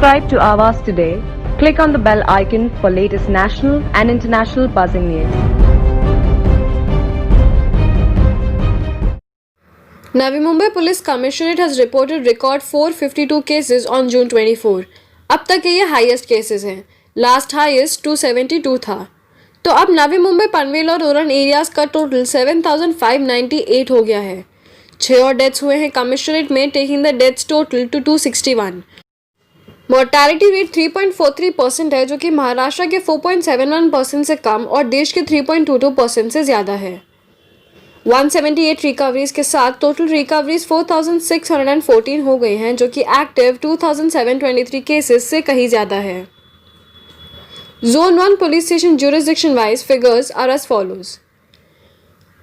Subscribe to Avas today. Click on the bell icon for latest national and international buzzing news. Navi Mumbai Police Commissionerate has reported record 452 cases on June 24. अब तक ये highest cases हैं. Last highest 272 था. तो अब नवी मुंबई पनवेल और Uran areas का total 7,598 हो गया है. 6 और डेथ्स हुए हैं कमिश्नरेट में, taking the deaths total two 261. Mortality rate 3.43% है, जो कि महाराष्ट्र के 4.71% से कम और देश के 3.22% से ज़्यादा है. 178 रिकवरीज के साथ टोटल रिकवरीज 4,614 हो गई हैं, जो कि एक्टिव 2,723 केसेस से कहीं ज़्यादा है. Zone 1 police station jurisdiction wise figures are as follows.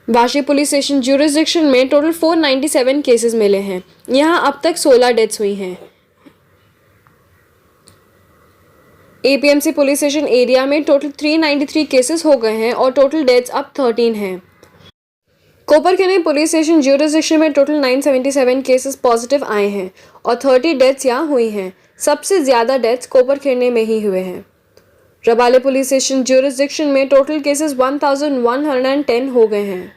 Vashi police station jurisdiction में टोटल 497 केसेस मिले हैं. यहाँ अब तक 16 डेथ्स हुई हैं. एपीएमसी पुलिस स्टेशन एरिया में टोटल 393 केसेस हो गए हैं और टोटल डेथ्स अब 13 हैं. कोपरखेनी पुलिस स्टेशन ज्यूरिसडिक्शन में टोटल 977 केसेस पॉजिटिव आए हैं और 30 डेथ्स यहाँ हुई हैं. सबसे ज़्यादा डेथ्स कोपरखेनी में ही हुए हैं. रबाले पुलिस स्टेशन ज्यूरिसडिक्शन में टोटल केसेस 1110 हो गए हैं.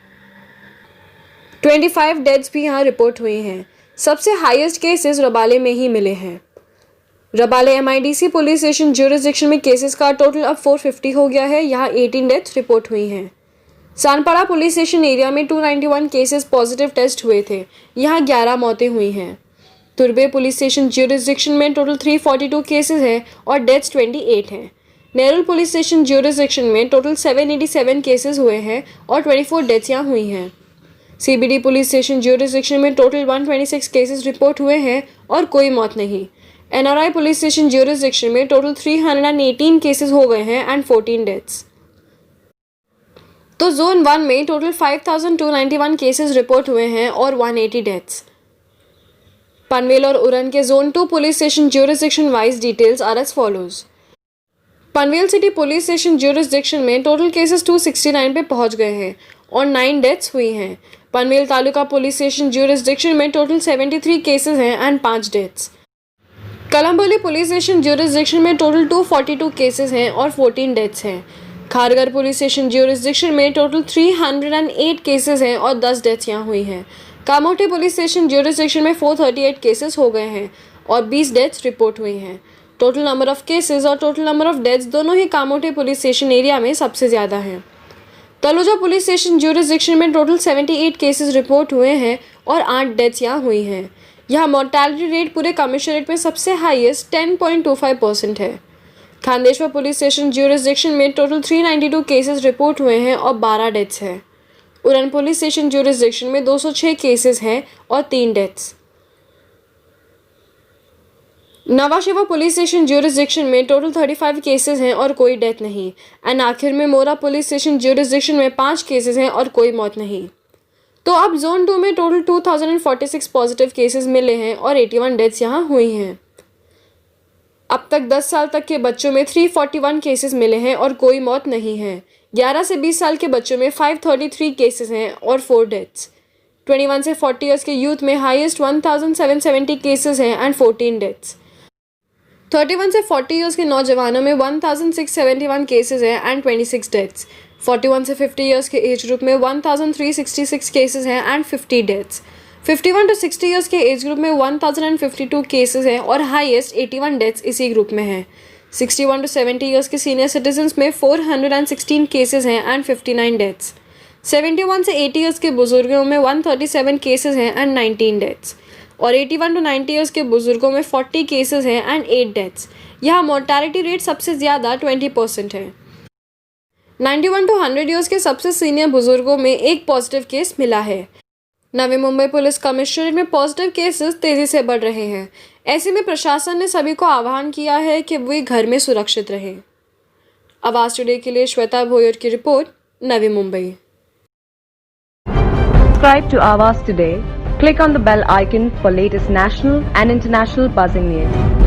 25 डेथ्स भी यहाँ रिपोर्ट हुई हैं. सबसे हाईएस्ट केसेस रबाले में ही मिले हैं. Rabale MIDC police station jurisdiction में केसेस का टोटल अब 450 हो गया है. यहाँ 18 डेथ्स रिपोर्ट हुई हैं. सानपाड़ा पुलिस स्टेशन एरिया में 291 केसेस पॉजिटिव टेस्ट हुए थे. यहाँ 11 मौतें हुई हैं. तुर्बे पुलिस स्टेशन ज्यूरिसडिक्शन में टोटल 342 केसेस हैं और डेथ्स 28 हैं. नेरुल पुलिस स्टेशन ज्यूरिसडिक्शन में टोटल 787 केसेस हुए हैं और 24 डेथ्स यहाँ हुई हैं. सीबीडी पुलिस स्टेशन ज्यूरिसडिक्शन में टोटल 126 केसेस रिपोर्ट हुए हैं और कोई मौत नहीं. एनआरआई पुलिस स्टेशन ज्यूरिसडिक्शन में टोटल 318 केसेस हो गए हैं एंड 14 डेथ्स. तो जोन 1 में टोटल 5,291 केसेस रिपोर्ट हुए हैं और 180 डेथ्स. पनवेल और उरण के zone 2 police station jurisdiction wise details are as follows. Panvel city police station jurisdiction में टोटल केसेस 269 पे पहुंच गए हैं और 9 डेथ्स हुई हैं. Panvel taluka police station jurisdiction में टोटल 73 केसेस हैं and 5 deaths. Kalamboli police station jurisdiction में टोटल 242 केसेस हैं और 14 डेथ्स हैं. खारगर पुलिस स्टेशन ज्यूरिसडिक्शन में टोटल 308 केसेस हैं और 10 डेथ्स यहाँ हुई हैं. कामोटे पुलिस स्टेशन ज्यूरिसडिक्शन में 438 केसेस हो गए हैं और 20 डेथ्स रिपोर्ट हुई हैं. टोटल नंबर ऑफ केसेस और टोटल नंबर ऑफ डेथ्स दोनों ही कामोटे पुलिस स्टेशन एरिया में सबसे ज़्यादा हैं. तलोजा पुलिस स्टेशन ज्यूरिसडिक्शन में टोटल 78 केसेस रिपोर्ट हुए हैं और 8 डेथ्स यहाँ हुई हैं. यहाँ मोर्टैलिटी रेट पूरे कमिश्नरेट में सबसे हाईएस्ट 10.25% है. खांडेश्वर पुलिस स्टेशन ज्यूरिसडिक्शन में टोटल 392 केसेस रिपोर्ट हुए हैं और 12 डेथ्स हैं. उरण पुलिस स्टेशन ज्यूरिसडिक्शन में 206 केसेस हैं और 3 deaths. Nhava Sheva police station jurisdiction में टोटल 35 केसेस हैं और कोई डेथ नहीं. एंड आखिर में मोरा पुलिस स्टेशन ज्यूरिसडिक्शन में 5 केसेस हैं और कोई मौत नहीं. तो अब जोन 2 में टोटल 2,046 पॉजिटिव केसेस मिले हैं और 81 डेथ्स यहाँ हुई हैं. अब तक 10 साल तक के बच्चों में 341 केसेस मिले हैं और कोई मौत नहीं है. 11 से 20 साल के बच्चों में 533 केसेस हैं और 4 डेथ्स. 21 से 40 ईयर्स के यूथ में हाईएस्ट 1,770 केसेस हैं एंड 14 डेथ्स. 31 से 40 ईयर्स के नौजवानों में 1,671 केसेस हैं एंड 26 डेथ्स. 41 से 50 ईयर्स के एज ग्रुप में 1,366 केसेस हैं एंड 50 डेथ्स. 51 टू 60 ईयर्स के एज ग्रुप में 1,052 केसेस हैं और हाईएस्ट 81 डेथ्स इसी ग्रुप में हैं. 61 टू 70 ईयर्स के सीनियर सिटीजन्स में 416 केसेस हैं एंड 59 डेथ्स. 71 से 80 ईयर्स के बुजुर्गों में 137 केसेस हैं एंड 19 डेथ्स. और 81 टू 90 ईयर्स के बुजुर्गों में 40 केसेस हैं एंड 8 डेथ्स. यहाँ मोर्टैलिटी रेट सबसे ज़्यादा 20% है. 91 टू 100 ईयर्स के सबसे सीनियर बुजुर्गों में एक पॉजिटिव केस मिला है. नवी मुंबई पुलिस कमिश्नरेट में पॉजिटिव केसेस तेजी से बढ़ रहे हैं. ऐसे में प्रशासन ने सभी को आह्वान किया है कि वे घर में सुरक्षित रहें. आवाज टुडे के लिए श्वेता भोयर की report, Navi Mumbai. Subscribe to Avas today. Click on the bell icon for latest national and international buzzing news.